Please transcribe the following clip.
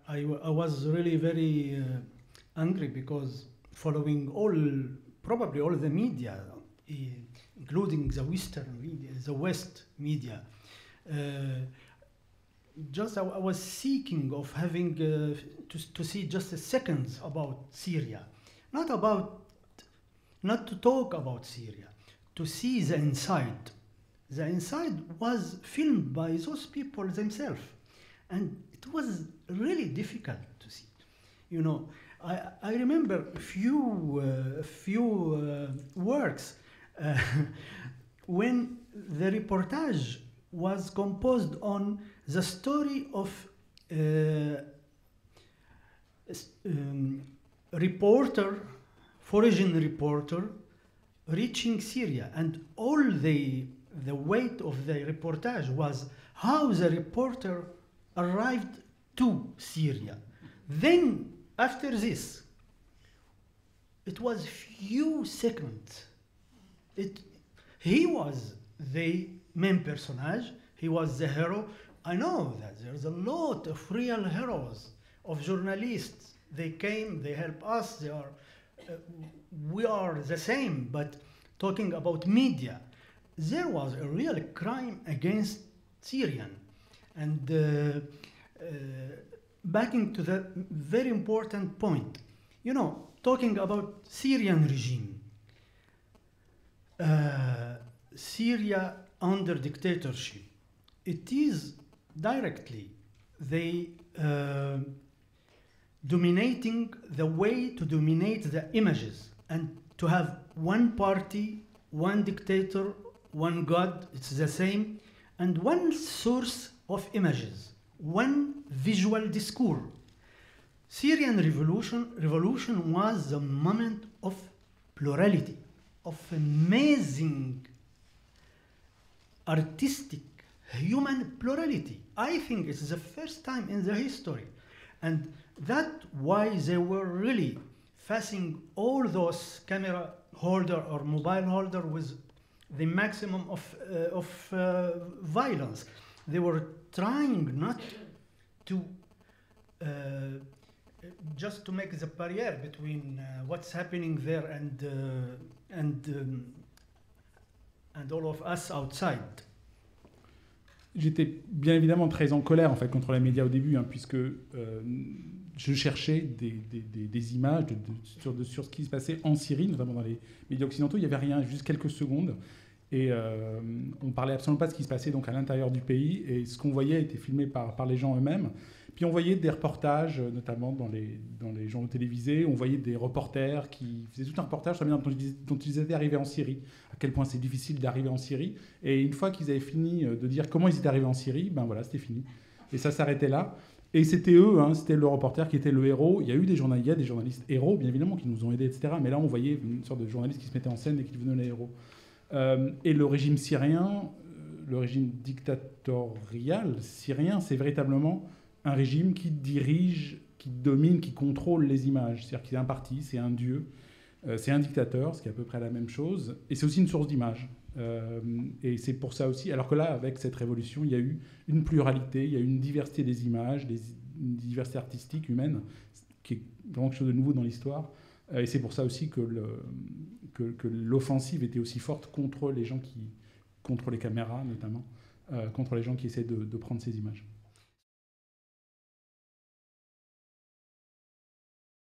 I was really very angry because following probably all the media, including the Western media, the West media, uh, just I was seeking of having to see just a seconds about Syria, not about, not to talk about Syria, to see the inside. The inside was filmed by those people themselves, and it was really difficult to see. You know, I remember a few works uh, when the reportage was composed on the story of reporter, foreign reporter, reaching Syria, and all the weight of the reportage was how the reporter arrived to Syria. Then, after this, it was few seconds. He was the main personage. He was the hero. I know that there's a lot of real heroes, of journalists. They came, they help us. They are, we are the same. But talking about media, there was a real crime against Syrian. And backing to the very important point, you know, talking about Syrian regime, Syria under dictatorship, it is directly they dominating the way to dominate the images and to have one party, one dictator, one god, it's the same, and one source of images, one visual discourse. Syrian revolution was the moment of plurality, of amazing artistic human plurality. I think it's the first time in the history. And that's why they were really facing all those camera holder or mobile holder with the maximum of violence. They were trying not to just to make the barrier between what's happening there and all of us outside. J'étais bien évidemment très en colère en fait contre les médias au début, hein, puisque je cherchais des images sur ce qui se passait en Syrie, notamment dans les médias occidentaux. Il n'y avait rien, juste quelques secondes. Et on parlait absolument pas de ce qui se passait donc à l'intérieur du pays. Et ce qu'on voyait était filmé par les gens eux-mêmes. Puis on voyait des reportages, notamment dans les journaux télévisés. On voyait des reporters qui faisaient tout un reportage sur la manière dont ils étaient arrivés en Syrie, à quel point c'est difficile d'arriver en Syrie. Et une fois qu'ils avaient fini de dire comment ils étaient arrivés en Syrie, ben voilà, c'était fini. Et ça s'arrêtait là. Et c'était eux, hein, c'était le reporter qui était le héros. Il y a des journalistes héros, bien évidemment, qui nous ont aidés, etc. Mais là, on voyait une sorte de journaliste qui se mettait en scène et qui devenait les héros. Et le régime syrien, le régime dictatorial syrien, c'est véritablement un régime qui dirige, qui domine, qui contrôle les images. C'est-à-dire qu'il y a un parti, c'est un dieu, c'est un dictateur, ce qui est à peu près la même chose. Et c'est aussi une source d'images. Et c'est pour ça aussi, alors que là, avec cette révolution, il y a eu une pluralité, il y a eu une diversité des images, une diversité artistique, humaine, qui est vraiment quelque chose de nouveau dans l'histoire. Et c'est pour ça aussi que l'offensive était aussi forte contre les gens contre les caméras notamment, contre les gens qui essaient de prendre ces images.